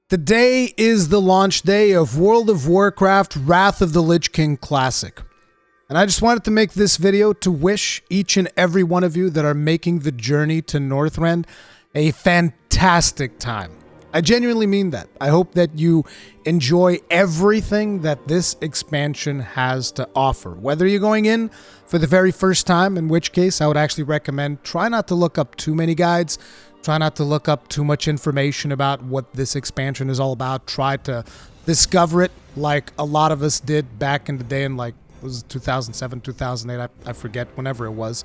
Today is the launch day of World of Warcraft Wrath of the Lich King Classic. And I just wanted to make this video to wish each and every one of you that are making the journey to Northrend a fantastic time. I genuinely mean that. I hope that you enjoy everything that this expansion has to offer. Whether you're going in for the very first time, in which case I would actually recommend try not to look up too many guides. Try not to look up too much information about what this expansion is all about. Try to discover it like a lot of us did back in the day in like, was it 2007, 2008? I forget, whenever it was,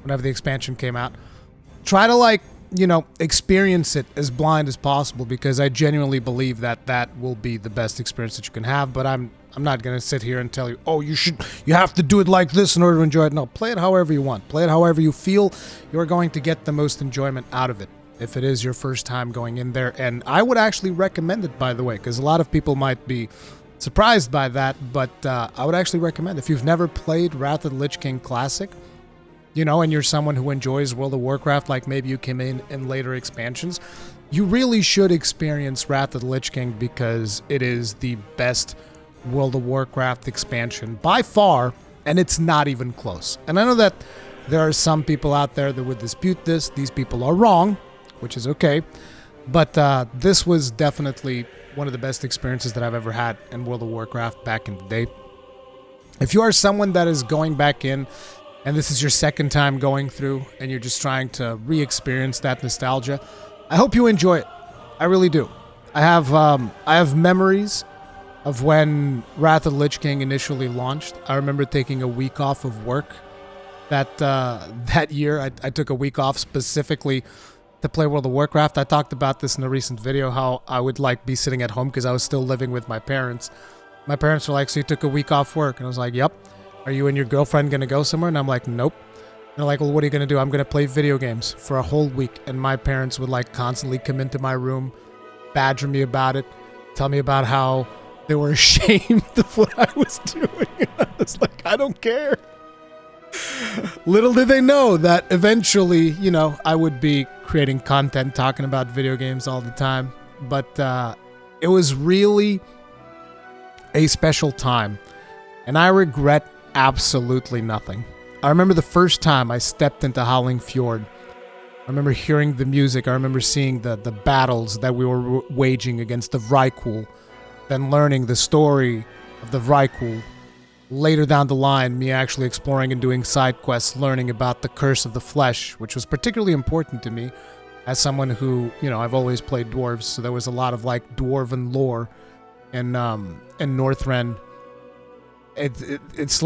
whenever the expansion came out. Try to experience it as blind as possible, because I genuinely believe that that will be the best experience that you can have. But I'm not going to sit here and tell you, oh, you have to do it like this in order to enjoy it. No, play it however you want. Play it however you feel you're going to get the most enjoyment out of it, if it is your first time going in there. And I would actually recommend it, by the way, because a lot of people might be surprised by that, but I would actually recommend, if you've never played Wrath of the Lich King Classic, and you're someone who enjoys World of Warcraft, like maybe you came in later expansions, you really should experience Wrath of the Lich King, because it is the best World of Warcraft expansion by far, and it's not even close. And I know that there are some people out there that would dispute this. These people are wrong, which is okay, but this was definitely one of the best experiences that I've ever had in World of Warcraft back in the day. If you are someone that is going back in, and this is your second time going through, and you're just trying to re-experience that nostalgia, I hope you enjoy it. I really do. I have memories of when Wrath of the Lich King initially launched. I remember taking a week off of work that year. I took a week off specifically to play World of Warcraft. I talked about this in a recent video, how I would be sitting at home because I was still living with my parents. My parents were like, so you took a week off work? And I was like, yep. Are you and your girlfriend going to go somewhere? And I'm like, nope. And they're like, well, what are you going to do? I'm going to play video games for a whole week. And my parents would constantly come into my room, badger me about it, tell me about how they were ashamed of what I was doing. And I was like, I don't care. Little did they know that eventually, I would be creating content talking about video games all the time. But it was really a special time, and I regret absolutely nothing. I remember the first time I stepped into Howling Fjord. I remember hearing the music. I remember seeing the battles that we were waging against the Vrykul, then learning the story of the Vrykul. Later down the line, me actually exploring and doing side quests, learning about the Curse of the Flesh, which was particularly important to me as someone who, I've always played dwarves, so there was a lot of dwarven lore in Northrend. It's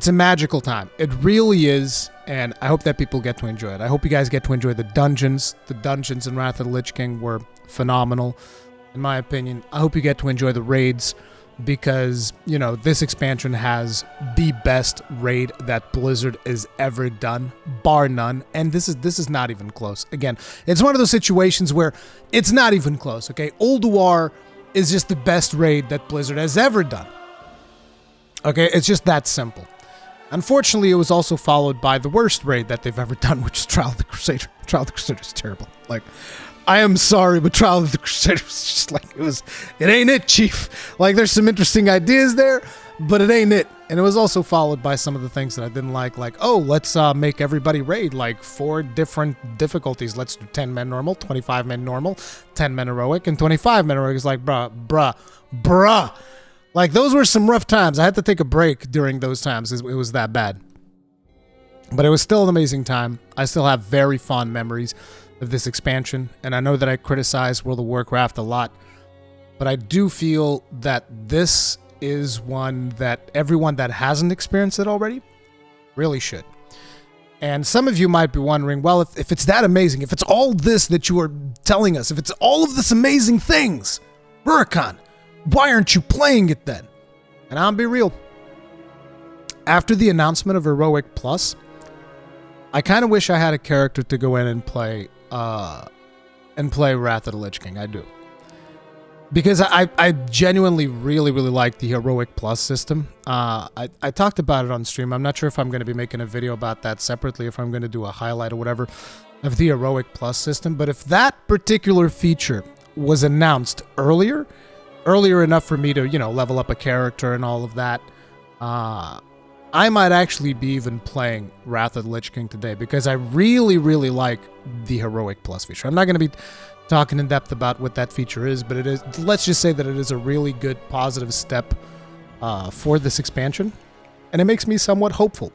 a magical time. It really is, and I hope that people get to enjoy it. I hope you guys get to enjoy the dungeons. The dungeons in Wrath of the Lich King were phenomenal, in my opinion. I hope you get to enjoy the raids, because, this expansion has the best raid that Blizzard has ever done, bar none, and this is not even close. Again, it's one of those situations where it's not even close, okay? Ulduar is just the best raid that Blizzard has ever done. Okay, it's just that simple. Unfortunately, it was also followed by the worst raid that they've ever done, which is Trial of the Crusader. Trial of the Crusader is terrible. I am sorry, but Trial of the Crusader was just it ain't it, Chief. There's some interesting ideas there, but it ain't it. And it was also followed by some of the things that I didn't like, oh, let's make everybody raid 4 different difficulties. Let's do 10 men normal, 25 men normal, 10 men heroic, and 25 men heroic. It's bruh. Those were some rough times. I had to take a break during those times. It was that bad. But it was still an amazing time. I still have very fond memories of this expansion, and I know that I criticize World of Warcraft a lot, but I do feel that this is one that everyone that hasn't experienced it already really should. And some of you might be wondering, well, if it's that amazing, if it's all this that you are telling us, if it's all of this amazing things, Rurikhan, why aren't you playing it then? And I'll be real. After the announcement of Heroic Plus, I kind of wish I had a character to go in and play Wrath of the Lich King. I do. Because I genuinely really like the Heroic Plus system. I talked about it on stream. I'm not sure if I'm going to be making a video about that separately, if I'm going to do a highlight or whatever of the Heroic Plus system. But if that particular feature was announced earlier enough for me to, you know, level up a character and all of that, I might actually be even playing Wrath of the Lich King today, because I really, really like the Heroic Plus feature. I'm not going to be talking in depth about what that feature is, but it is, let's just say that it is a really good positive step for this expansion, and it makes me somewhat hopeful.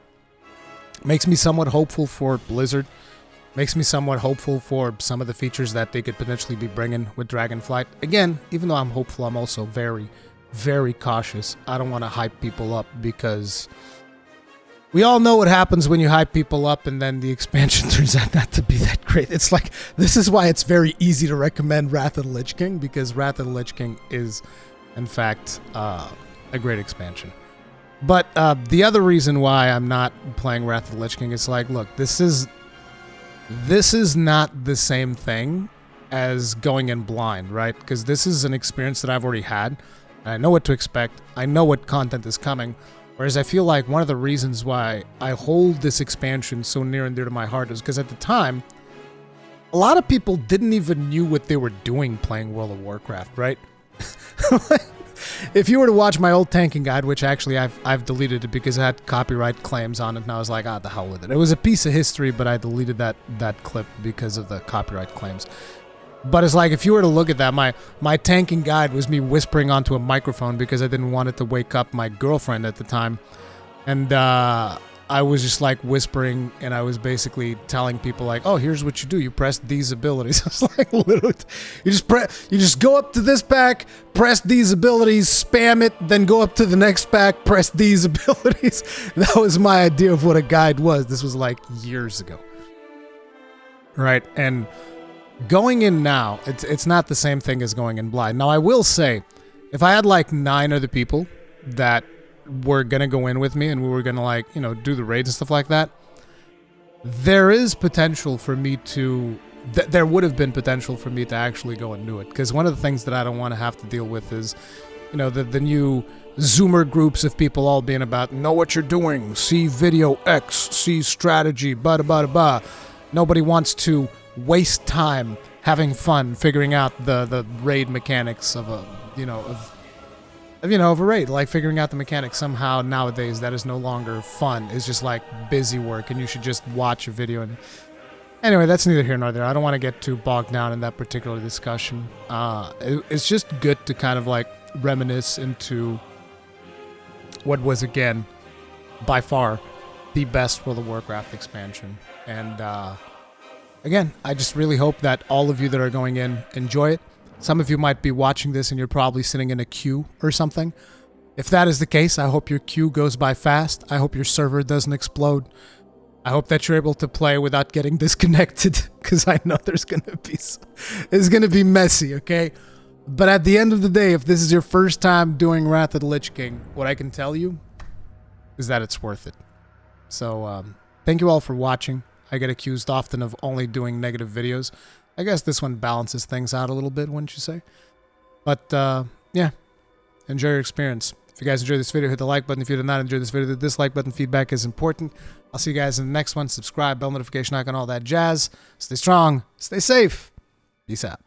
Makes me somewhat hopeful for Blizzard. Makes me somewhat hopeful for some of the features that they could potentially be bringing with Dragonflight. Again, even though I'm hopeful, I'm also very, very cautious. I don't want to hype people up, because we all know what happens when you hype people up and then the expansion turns out not to be that great. It's like, this is why it's very easy to recommend Wrath of the Lich King, because Wrath of the Lich King is, in fact, a great expansion. But the other reason why I'm not playing Wrath of the Lich King is like, look, this is not the same thing as going in blind, right? Because this is an experience that I've already had. I know what to expect. I know what content is coming. Whereas I feel like one of the reasons why I hold this expansion so near and dear to my heart is because at the time, a lot of people didn't even knew what they were doing playing World of Warcraft, right? If you were to watch my old tanking guide, which actually I've deleted it because it had copyright claims on it, and I was like, the hell with it. It was a piece of history, but I deleted that clip because of the copyright claims. But it's like, if you were to look at that, my tanking guide was me whispering onto a microphone because I didn't want it to wake up my girlfriend at the time. And I was just like whispering, and I was basically telling people like, oh, here's what you do. You press these abilities. I was like, literally, you just go up to this pack, press these abilities, spam it, then go up to the next pack, press these abilities. That was my idea of what a guide was. This was like years ago. Right? And going in now, it's not the same thing as going in blind. Now, I will say, if I had like 9 other people that were going to go in with me and we were going to, like, you know, do the raids and stuff like that, there is potential for me to... there would have been potential for me to actually go and do it. Because one of the things that I don't want to have to deal with is, you know, the new Zoomer groups of people all being about, know what you're doing, see video X, see strategy, blah, blah, blah. Nobody wants to waste time having fun figuring out the raid mechanics of a of a raid, like figuring out the mechanics. Somehow nowadays that is no longer fun. It's just like busy work, and you should just watch a video. And anyway, that's neither here nor there. I don't want to get too bogged down in that particular discussion. It's just good to kind of like reminisce into what was, again, by far the best World of Warcraft expansion. And again, I just really hope that all of you that are going in enjoy it. Some of you might be watching this and you're probably sitting in a queue or something. If that is the case, I hope your queue goes by fast. I hope your server doesn't explode. I hope that you're able to play without getting disconnected, because I know it's gonna be messy, okay? But at the end of the day, if this is your first time doing Wrath of the Lich King, what I can tell you is that it's worth it. So, thank you all for watching. I get accused often of only doing negative videos. I guess this one balances things out a little bit, wouldn't you say? But, yeah. Enjoy your experience. If you guys enjoyed this video, hit the like button. If you did not enjoy this video, the dislike button. Feedback is important. I'll see you guys in the next one. Subscribe, bell notification icon, all that jazz. Stay strong. Stay safe. Peace out.